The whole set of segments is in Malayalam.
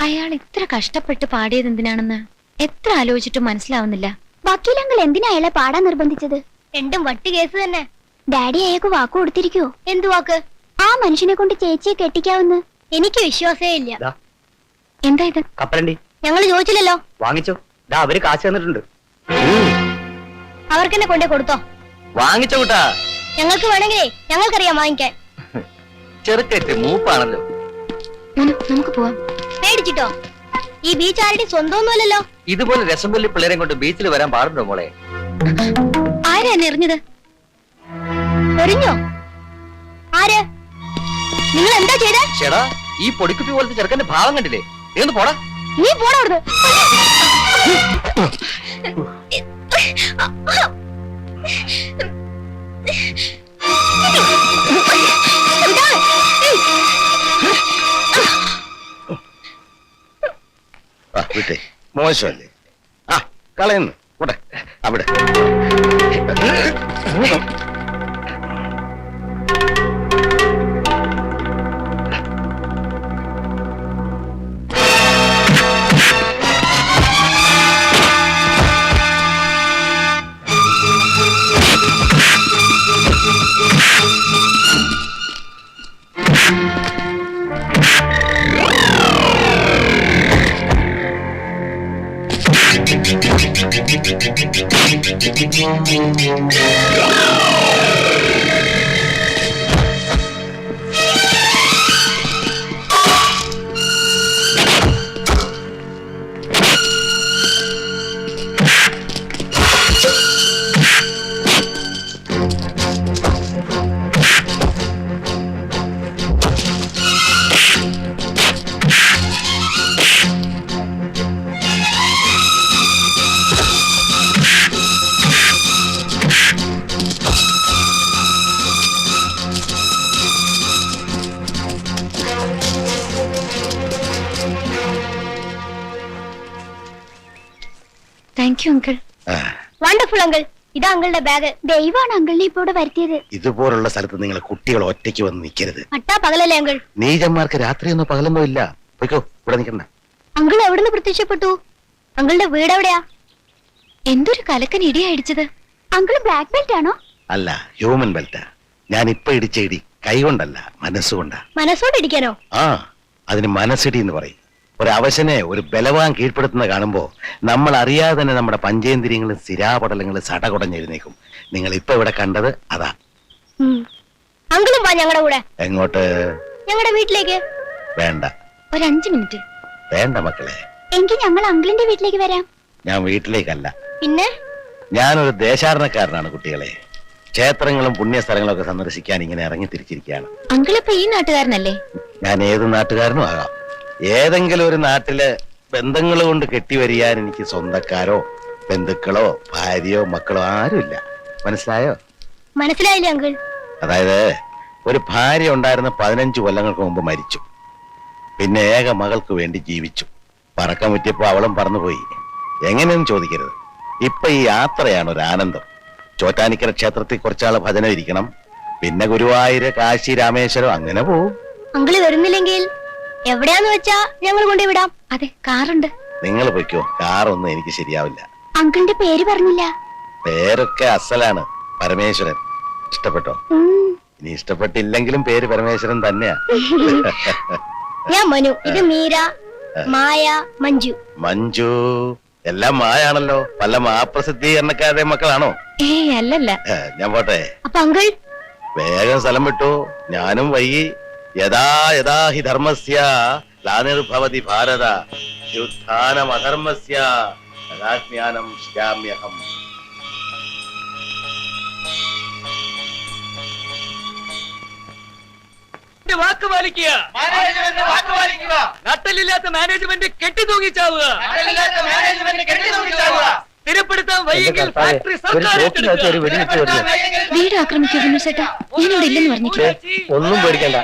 അയാൾ ഇത്ര കഷ്ടപ്പെട്ട് പാടിയത് എന്തിനാണെന്ന് എത്ര ആലോചിച്ചിട്ടും മനസ്സിലാവുന്നില്ല. വക്കീലങ്ങൾ എന്തിനാ അയാളെ പാടാൻ നിർബന്ധിച്ചത്? രണ്ടും വട്ടി കേസ് തന്നെ. ഡാഡി അയാൾക്ക് വാക്ക് കൊടുത്തിരിക്കോ? എന്തു വാക്ക്? ആ മനുഷ്യനെ കൊണ്ട് ചേച്ചിയെ കെട്ടിക്കാവുന്ന. എനിക്ക് വിശ്വാസേ ഇല്ല. എന്താ ഇത്? കപ്പലണ്ടി ഞങ്ങൾ ചോദിച്ചില്ലല്ലോ. വാങ്ങിച്ചോ, അവര് കാശ് തന്നിട്ടുണ്ട്. അവർക്കെന്നെ കൊണ്ടേ കൊടുത്തോ? വാങ്ങിച്ചോ കൂട്ടാ. ഞങ്ങൾക്ക് വേണമെങ്കിലേ ഞങ്ങൾക്കറിയാം വാങ്ങിക്കാൻ. ചെറുക്കറ്റ് മൂപ്പാണല്ലോ. നമുക്ക് പോവാം. പേടിച്ചിട്ടോ? ഈ ബീച്ച് ആരുടെ സ്വന്തമൊന്നുമല്ലല്ലോ. ഇതുപോലെ രസം കൊല്ലി പിള്ളേരെ കൊണ്ട് ബീച്ചിൽ വരാൻ പാടുണ്ടോ മോളെ? ആരാ എറിഞ്ഞത്? എറിഞ്ഞോ? ആര്? നിങ്ങൾ എന്താ ചെയ്തേ? ചേടാ, ഈ പൊടിക്കുപ്പി പോലത്തെ ചെറുക്കന്റെ ഭാവം കണ്ടില്ലേ? നീ ഒന്ന് പോടാ. നീ പോടാ അവിടുന്ന്. മോശമല്ലേ? ആ കളയുന്നു കൂടെ അവിടെ. Thank you uncle. Wonderful uncle. ഇതാ അങ്കിളുടെ ബാഗ്. ദൈവമാണ് അങ്കിളിനെ ഇപ്പൊ ഇവിടെ വരുത്തിയത്. ഇതുപോലുള്ള സ്ഥലത്ത് നിങ്ങൾ കുട്ടികൾ ഒറ്റയ്ക്ക് വന്ന് നിൽക്കരുത്. പട്ടാ പകലല്ലേ അങ്കിൾ? നീചന്മാർക്ക് രാത്രിയൊന്നും പകലൊന്നും ഇല്ല. പോയിക്കോ, ഇവിടെ നിൽക്കണ്ട. അങ്കിൾ എവിടുന്ന് പ്രത്യക്ഷപ്പെട്ടു? അങ്കിളുടെ വീട് എവിടെയാ? എന്തൊരു കലക്കൻ ഇടിയാ ഇടിച്ചത്. അങ്കിള് ബ്ലാക്ക് ബെൽറ്റ് ആണോ? അല്ല, ഹ്യൂമൻ ബെൽറ്റാ. ഞാൻ ഇപ്പൊ ഇടിച്ച ഇടി കൈകൊണ്ടല്ല, മനസ്സുകൊണ്ടാ. മനസ്സോണ്ട് ഇടിക്കാനോ? ആ, അതിന് മനസ്സിടി എന്ന് പറയും. ഒരു അവശനെ ഒരു ബലവാൻ കീഴ്പ്പെടുത്തുന്ന കാണുമ്പോ നമ്മൾ അറിയാതെ തന്നെ നമ്മുടെ പഞ്ചേന്ദ്രിയങ്ങളും സ്ഥിരാപടലങ്ങളും സടകുടഞ്ഞെഴുന്നേക്കും. നിങ്ങൾ ഇപ്പൊ ഇവിടെ കണ്ടത് അതാ. അങ്കിളും വാ ഞങ്ങളുടെ കൂടെ. എങ്ങോട്ട്? ഞങ്ങളുടെ വീട്ടിലേക്ക്. വേണ്ട. ഒരു 5 മിനിറ്റ്. വേണ്ട മക്കളെ. എങ്കിൽ ഞങ്ങൾ അങ്കിളിന്റെ വീട്ടിലേക്ക് വരാം. ഞാൻ വീട്ടിലേക്കല്ല. പിന്നെ? ഞാനൊരു ദേശാടനക്കാരനാണ് കുട്ടികളെ. ക്ഷേത്രങ്ങളും പുണ്യസ്ഥലങ്ങളും ഒക്കെ സന്ദർശിക്കാൻ ഇങ്ങനെ ഇറങ്ങി തിരിച്ചിരിക്കുകയാണ്. അങ്കിളിപ്പോ ഈ നാട്ടുകാരനല്ലേ? ഞാൻ ഏത് നാട്ടുകാരനും ആകാം. ഏതെങ്കിലും ഒരു നാട്ടില് ബന്ധങ്ങൾ കൊണ്ട് കെട്ടിവരിയാൻ എനിക്ക് സ്വന്തക്കാരോ ബന്ധുക്കളോ ഭാര്യയോ മക്കളോ ആരുമില്ല. മനസ്സിലായോ? മനസ്സിലായില്ലേ അങ്കിൾ? അതായത് ഒരു ഭാര്യ ഉണ്ടായിരുന്ന 15 കൊല്ലങ്ങൾക്ക് മുമ്പ് മരിച്ചു. പിന്നെ ഏക മകൾക്ക് വേണ്ടി ജീവിച്ചു. പറക്കം വിറ്റിയപ്പോ അവളും പറന്നുപോയി. എങ്ങനെയൊന്നും ചോദിക്കരുത്. ഇപ്പൊ ഈ യാത്രയാണ് ഒരു ആനന്ദം. ചോറ്റാനിക്കര ക്ഷേത്രത്തിൽ കുറച്ചാള് ഭജന ഇരിക്കണം. പിന്നെ ഗുരുവായൂര്, കാശി, രാമേശ്വരം അങ്ങനെ പോവും. അങ്കിള് വരുന്നില്ലെങ്കിൽ എവിടെയാന്ന് വെച്ചാ ഞങ്ങൾ കൊണ്ടേ വിടാം. അതെ, കാറുണ്ട്. നിങ്ങൾ പൊയ്ക്കോ, കാറൊന്നും എനിക്ക് ശരിയാവില്ല. അങ്കിളിന്റെ പേര് പറഞ്ഞില്ല. പേരൊക്കെ അസലാണ്, പരമേശ്വരൻ. ഇഷ്ടപ്പെട്ടോ? ഇനി ഇഷ്ടപ്പെട്ടില്ലെങ്കിലും പേര് പരമേശ്വരൻ തന്നെയാ. ഞാൻ മനു, ഇത് മീര, മായ, മഞ്ജു. മഞ്ജു എല്ലാം മായാണല്ലോ. വല്ല മാപ്രസിദ്ധീകരണക്കാരുടെ മക്കളാണോ? ഏയ് അല്ലല്ല. ഞാൻ പോട്ടെ. അപ്പൊ അങ്കിൾ വേഗം സ്ഥലം വിട്ടു. ഞാനും വൈകി. യഥാ യഥാ ഹി ധർമ്മസ്യ ഗ്ലാനിർഭവതി ഭാരത യുദ്ധാനമധർമ്മസ്യ തദാജ്ഞാനം ശ്യാമ്യഹം. വാക്ക് പാലിക്കുക. നട്ടലില്ലാത്ത മാനേജ്മെന്റ് കെട്ടി തൂങ്ങിച്ചാവുക. സ്ഥിരപ്പെടുത്താൻ വയ്യെങ്കിൽ ഫാക്ടറി സർക്കാർ വീട് ആക്രമിക്കുക ചേട്ടാ. ഞാനിവിടെ ഇല്ലെന്ന് പറഞ്ഞിട്ട്. ഒന്നും പേടിക്കണ്ട,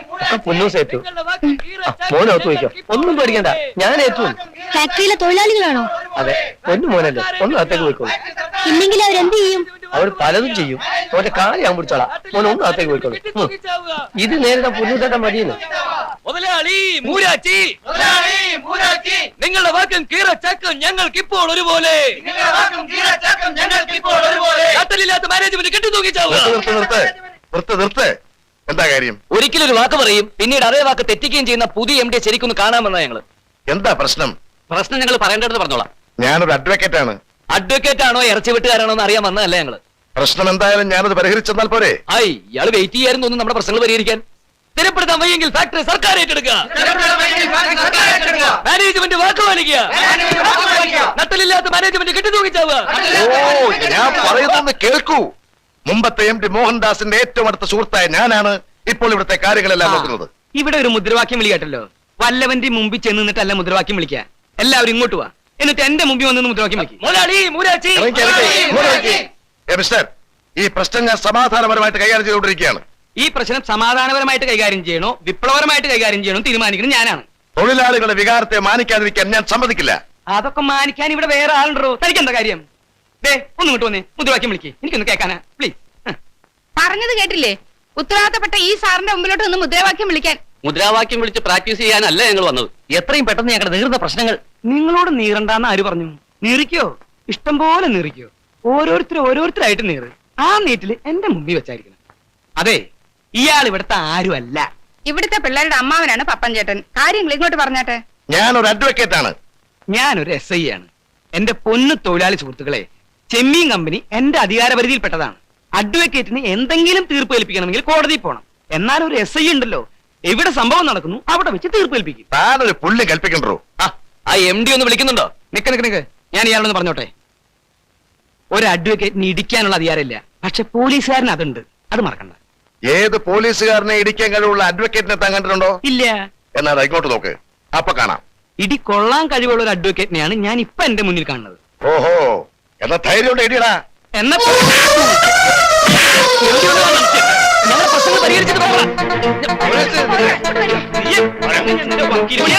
പൊന്നൂസ് ഏറ്റു. മോനകത്ത് വയ്ക്കോ, ഒന്നും പേടിക്കണ്ട, ഞാൻ ഏറ്റു. ഫാക്ടറിയിലെ തൊഴിലാളികളാണോ? അതെ, പൊന്നു മോനല്ലേ, ഒന്ന് അകത്തേക്ക് പോയിക്കോളൂ. ഇല്ലെങ്കിൽ അവരെന്ത് ചെയ്യും? അവർ പലതും ചെയ്യും. അവന്റെ കാര്യം ഞാൻ പിടിച്ചോളാം. മോനെ ഒന്ന് അകത്തേക്ക് പോയിക്കോളൂ. ഇത് നേരിടാൻ പൊന്നൂത്തേട്ടൻ മതിയെന്ന്. മുതലാളി മൂരാച്ചി, മുതലാളി മൂരാച്ചി. കീറച്ചക്കം ഞങ്ങൾക്ക് ഇപ്പോൾ ഒരുപോലെ നട്ടലില്ലാത്ത മാനേജ്മെന്റ് കെട്ടിത്തൂക്കി ചാവുക. നിർത്ത്. എന്താ കാര്യം? ഒരിക്കലും ഒരു വാക്ക് പറയും, പിന്നീട് അതേ വാക്ക് തെറ്റിക്കുകയും ചെയ്യുന്ന പുതിയ MD ശരിക്കൊന്ന് കാണാമെന്നാ ഞങ്ങള്. എന്താ പ്രശ്നം? പ്രശ്നം ഞങ്ങൾ പറയേണ്ടതെന്ന് പറഞ്ഞോളാം. ഞാനൊരു അഡ്വക്കേറ്റ് ആണ്. അഡ്വക്കേറ്റ് ആണോ ഇറച്ചി വെട്ടുകാരാണോ എന്ന് അറിയാൻ വന്നതല്ല ഞങ്ങള്. പ്രശ്നം എന്തായാലും ഞാനത് പരിഹരിച്ചെന്നാൽ പോരെ? ആയി ഇയാള് വെയിറ്റ് ചെയ്യായിരുന്നു തോന്നുന്നു നമ്മുടെ പ്രശ്നങ്ങൾ പരിഹരിക്കാൻ. സ്ഥിരപ്പെടുത്താൻ വയ്യെങ്കിൽ ഫാക്ടറി സർക്കാർ ഏറ്റെടുക്കുക, മാനേജ്മെന്റ് വാക്ക് പാലിക്കുക, നട്ടലില്ലാത്ത മാനേജ്മെന്റ് കെട്ടിത്തൂക്കിച്ചാവുക. ഓ, ഞാൻ പറയുന്നത് കേൾക്കൂ. മുമ്പത്തെ MD മോഹൻദാസിന്റെ ഏറ്റവും അടുത്ത സുഹൃത്തായ ഞാനാണ് ഇപ്പോൾ ഇവിടുത്തെ കാര്യങ്ങളെല്ലാം നോക്കുന്നത്. ഇവിടെ ഒരു മുദ്രാവാക്യം വിളി കേട്ടല്ലോ. വല്ലവന്റെ മുമ്പിൽ ചെന്ന് നിന്നിട്ടല്ല മുദ്രാവാക്യം വിളിക്കുക. എല്ലാവരും ഇങ്ങോട്ട് വാ, എന്നിട്ട് എന്റെ മുമ്പിൽ വന്ന് മുദ്രാവാക്യം വിളിക്കും. മിസ്റ്റർ, ഈ പ്രശ്നം ഞാൻ സമാധാനപരമായിട്ട് കൈകാര്യം ചെയ്തുകൊണ്ടിരിക്കുകയാണ്. ഈ പ്രശ്നം സമാധാനപരമായിട്ട് കൈകാര്യം ചെയ്യണോ വിപ്ലവപരമായിട്ട് കൈകാര്യം ചെയ്യണോ തീരുമാനിക്കുന്നത് ഞാനാണ്. തൊഴിലാളികളുടെ വികാരത്തെ മാനിക്കാതിരിക്കാൻ ഞാൻ സമ്മതിക്കില്ല. അതൊക്കെ മാനിക്കാൻ ഇവിടെ വേറെ ആളുണ്ടോ? തനിക്ക് എന്താ കാര്യം? ദേ ഒന്ന് ഇങ്ങോട്ട് വന്നേ, മുദ്രാവാക്യം വിളിക്ക്, എനിക്കൊന്ന് കേൾക്കാനാ പ്ലീസ്. പറഞ്ഞത് കേട്ടില്ലേ? ഉത്തരവാദിത്തപ്പെട്ട ഈ സാറിന്റെ മുമ്പിലോട്ട് ഒന്ന് മുദ്രാവാക്യം വിളിക്കാൻ. മുദ്രാവാക്യം വിളിച്ച് പ്രാക്ടീസ് ചെയ്യാനല്ല ഞങ്ങൾ വന്നത്. എത്രയും പെട്ടെന്ന് ഞങ്ങളുടെ നീറുന്ന പ്രശ്നങ്ങൾ. നിങ്ങളോട് നീറണ്ടെന്ന് ആര് പറഞ്ഞു? നീറിക്കോ, ഇഷ്ടം പോലെ നീറിക്കോ. ഓരോരുത്തരായിട്ട് നീറ്. ആ നീറ്റില് എന്റെ മുമ്പിൽ വെച്ചായിരിക്കണം. അതെ, ഇയാൾ ഇവിടുത്തെ ആരുമല്ല. ഇവിടുത്തെ പിള്ളേരുടെ അമ്മാവനാണ് പപ്പൻ ചേട്ടൻ. കാര്യങ്ങൾ ഇങ്ങോട്ട് പറഞ്ഞാട്ടെ. ഞാനൊരു അഡ്വക്കേറ്റ് ആണ്. ഞാനൊരു SI ആണ്. എന്റെ പൊന്നു തൊഴിലാളി സുഹൃത്തുക്കളെ, ചെമ്മീൻ കമ്പനി എന്റെ അധികാരപരിധിയിൽപ്പെട്ടതാണ്. അഡ്വക്കേറ്റിന് എന്തെങ്കിലും തീർപ്പ് ഏൽപ്പിക്കണമെങ്കിൽ കോടതിയിൽ പോകണം. എന്നാൽ ഒരു SI ഉണ്ടല്ലോ, എവിടെ സംഭവം നടക്കുന്നു അവിടെ വെച്ച് തീർപ്പ് ഏൽപ്പിക്കും. താനൊരു പുള്ളി കൽപ്പിക്കണ്ടോ? ആ MD ഒന്ന് വിളിക്കുന്നുണ്ടോ? നിക്ക്, ഞാൻ ഇയാളൊന്ന് പറഞ്ഞോട്ടെ. ഒരു അഡ്വക്കേറ്റിന് ഇടിക്കാനുള്ള അധികാരമില്ല, പക്ഷെ പോലീസുകാരന് അതുണ്ട്. അത് മറക്കണ്ട. ഏത് പോലീസുകാരനെ ഇടിക്കാൻ കഴിവുള്ള അഡ്വക്കേറ്റിനെ താൻ കണ്ടിട്ടുണ്ടോ? ഇല്ല. എന്നാൽ ഇങ്ങോട്ട് നോക്ക്, അപ്പൊ കാണാം. ഇടി കൊള്ളാൻ കഴിവുള്ള ഒരു അഡ്വക്കേറ്റിനെയാണ് ഞാൻ ഇപ്പൊ എന്റെ മുന്നിൽ കാണുന്നത്. ഓഹോ, എന്നാ ധൈര്യം ഇടിയടാ. എന്നാ ഞങ്ങളുടെ പ്രശ്നങ്ങൾ പരിഹരിച്ചിട്ട് പോകാം. ഇവിടെ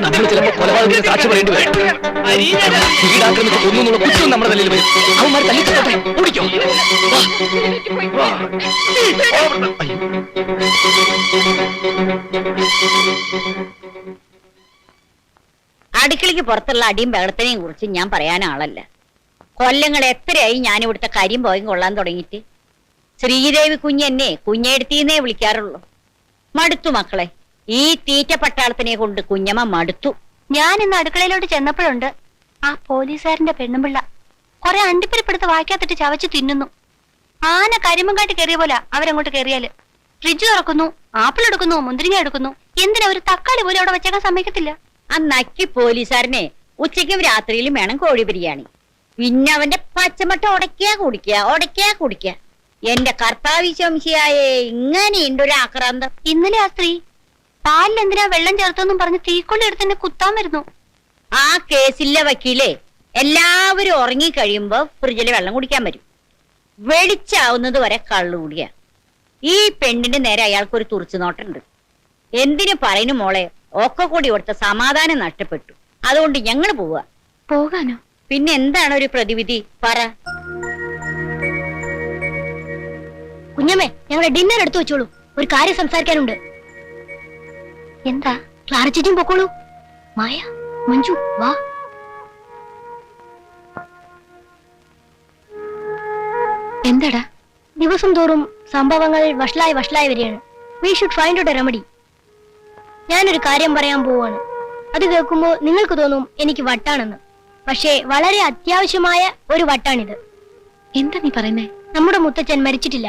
നമ്മൾ ചിലപ്പോൾ കൊലപാതകത്തിന് സാക്ഷി പറയേണ്ടി വരും. വീടാക്രമിച്ച് കൊന്നു കുറ്റവും നമ്മുടെ തലയിൽ വരും. അവന്മാർ തല്ലിച്ചോട്ടെ, ഓടിക്കോ. അടുക്കളയ്ക്ക് പുറത്തുള്ള അടിയും ബഹളത്തിനെയും കുറിച്ച് ഞാൻ പറയാൻ ആളല്ല. കൊല്ലങ്ങൾ എത്രയായി ഞാൻ ഇവിടുത്തെ കരിയും പോയും കൊള്ളാൻ തുടങ്ങിയിട്ട്. ശ്രീദേവി കുഞ്ഞെന്നെ കുഞ്ഞെടുത്തീന്നേ വിളിക്കാറുള്ളൂ. മടുത്തു മക്കളെ, ഈ തീറ്റ പട്ടാളത്തിനെ കൊണ്ട് കുഞ്ഞമ്മ മടുത്തു. ഞാൻ ഇന്ന് അടുക്കളയിലോട്ട് ചെന്നപ്പോഴുണ്ട് ആ പോലീസുകാരന്റെ പെണ്ണുമ്പിള്ള കുറെ അണ്ടിപ്പരിപ്പെടുത്ത് വായിക്കാത്തിട്ട് ചവച്ച് തിന്നുന്നു. ആന കരിമ്പങ്കാട്ടി കയറിയ പോലെ അവരങ്ങോട്ട് കയറിയാല് ഫ്രിഡ്ജ് തുറക്കുന്നു, ആപ്പിൾ എടുക്കുന്നു, മുന്തിരിങ്ങ എടുക്കുന്നു. എന്തിനാ ഒരു തക്കാളി പോലും അവിടെ വെച്ചേക്കാൻ സമ്മതിക്കത്തില്ല. ആ നക്കി പോലീസുകാരനെ ഉച്ചയ്ക്കും രാത്രിയിലും വേണം കോഴി ബിരിയാണി. പിന്നെ അവന്റെ പച്ചമട്ട ഉടയ്ക്കാ കുടിക്കുക. എന്റെ കർത്താവ് ശംശിയായേ, ഇങ്ങനെയുണ്ട് ഒരു ആക്രാന്തം. ഇന്നലെ ആ സ്ത്രീ പാലിൽ എന്തിനാ വെള്ളം ചേർത്തെന്നും പറഞ്ഞ് തീക്കൊള്ളി എടുത്ത് എന്നെ കുത്താൻ വരുന്നു. ആ കേസിലെ വക്കീലേ എല്ലാവരും ഉറങ്ങിക്കഴിയുമ്പോ ഫ്രിഡ്ജിൽ വെള്ളം കുടിക്കാൻ വരും. വെളിച്ചാവുന്നത് വരെ കള്ളുകൂടിയ. ഈ പെണ്ണിന്റെ നേരെ അയാൾക്കൊരു തുറച്ചുനോട്ടുണ്ട്. എന്തിനു പറയുന്നു മോളെ, ഒക്കെ കൂടി ഇവിടുത്തെ സമാധാനം നഷ്ടപ്പെട്ടു. അതുകൊണ്ട് ഞങ്ങൾ പോകാനോ? പിന്നെ എന്താണ് ഒരു പ്രതിവിധി പറ. കുഞ്ഞമ്മേ, ഞങ്ങളുടെ ഡിന്നർ എടുത്തു വെച്ചോളൂ, ഒരു കാര്യം സംസാരിക്കാനുണ്ട്. എന്താ? ക്ലാര ചേച്ചിയും പൊക്കോളൂ. മായ, മഞ്ജു വാ. എന്താടാ? ദിവസം തോറും സംഭവങ്ങൾ വഷളായി വരികയാണ്. We should find out A remedy. ഞാനൊരു കാര്യം പറയാൻ പോവാണ്. അത് കേൾക്കുമ്പോ നിങ്ങൾക്ക് തോന്നും എനിക്ക് വട്ടാണെന്ന്. പക്ഷേ വളരെ അത്യാവശ്യമായ ഒരു വട്ടാണിത്. എന്താ നീ പറയുന്നേ? നമ്മുടെ മുത്തച്ഛൻ മരിച്ചിട്ടില്ല.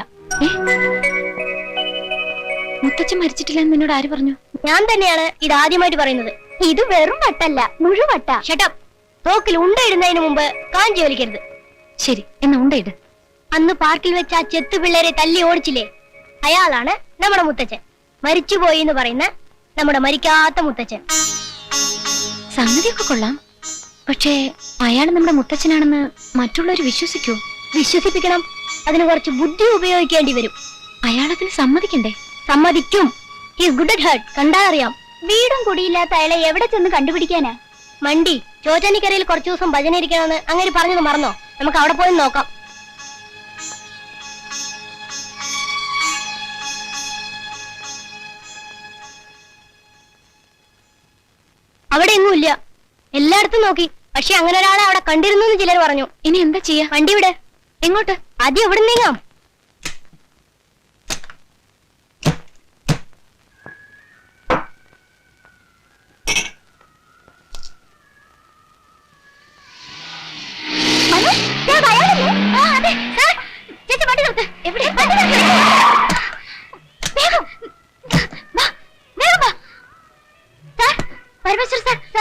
മുത്തച്ഛൻ മരിച്ചിട്ടില്ല എന്ന് നിന്നോട് ആര് പറഞ്ഞു? ഞാൻ തന്നെയാണ് ഇത് ആദ്യമായിട്ട് പറയുന്നത്. ഇത് വെറും വട്ടല്ല, മുഴുവട്ട. ഷട്ടപ്പ്. തോക്കിൽ ഉണ്ടയിടുന്നതിന് മുമ്പ് കാഞ്ചി വലിക്കരുത്. ശരി, എന്നാ ഉണ്ടയിട്. അന്ന് പാർക്കിൽ വെച്ച് ആ ചെത്തു പിള്ളേരെ തല്ലി ഓടിച്ചില്ലേ, അയാളാണ് നമ്മുടെ മുത്തച്ഛൻ. മരിച്ചുപോയി എന്ന് പറയുന്ന നമ്മുടെ മരിക്കാത്ത മുത്തച്ഛൻ. സംഗതിയൊക്കെ കൊള്ളാം, പക്ഷേ അയാൾ നമ്മുടെ മുത്തച്ഛനാണെന്ന് മറ്റുള്ളവർ വിശ്വസിക്കൂ? വിശ്വസിപ്പിക്കണം. അതിന് കുറച്ച് ബുദ്ധി ഉപയോഗിക്കേണ്ടി വരും. അയാളതിന് സമ്മതിക്കണ്ടേ? സമ്മതിക്കും. His good at heart. കണ്ടാ അറിയാം. വീടും കുടിയില്ലാത്ത അയാളെ എവിടെ ചെന്ന് കണ്ടുപിടിക്കാനാ? മണ്ടി ചോറ്റാനിക്കരയിൽ കുറച്ചു ദിവസം ഭജന ഇരിക്കണമെന്ന് അങ്ങനെ പറഞ്ഞത് മറന്നോ? നമുക്ക് അവിടെ പോയി നോക്കാം. അവിടെ എങ്ങും ഇല്ല. എല്ലായിടത്തും നോക്കി, പക്ഷെ അങ്ങനെ ഒരാളെ അവിടെ കണ്ടിരുന്നു എന്ന് ചിലർ പറഞ്ഞു. ഇനി എന്താ ചെയ്യാ? വണ്ടി വിടെ. എങ്ങോട്ട്? ആദ്യം എവിടെ നീങ്ങാം?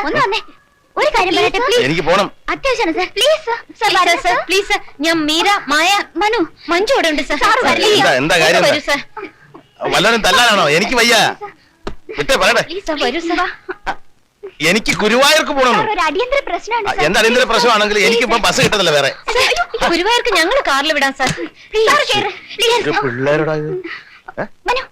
ഒന്ന് വന്നേ, ഒരു കാര്യം പറയട്ടെ പ്ലീസ്. എനിക്ക് പോണം. അത്യാവശ്യമാണ് sir, please sir please sir, ഞാൻ മീര, മായ, മനു, മഞ്ജു ഇവിടെ ഉണ്ട് സർ. എന്താ കാര്യം? വരൂ സർ. വല്ലവരും തല്ലാനാണോ? എനിക്ക് വയ്യ. വിട്ടേ പറയട്ടെ. പ്ലീസ് സർ, വരൂ സർ. എനിക്ക് ഗുരുവായൂർക്ക് പോകണമെന്ന്. ഒരു അടിയന്തര പ്രശ്നമാണ് സാർ. എന്താ അടിയന്തര പ്രശ്നമാണെങ്കിൽ എനിക്കിപ്പോ ബസ് കിട്ടത്തില്ല വേറെ. ഗുരുവായൂർക്ക് ഞങ്ങൾ കാറിൽ വിടാം സർ. സാർ കേറ്, പ്ലീസ്. പിള്ളേരോടാ മനു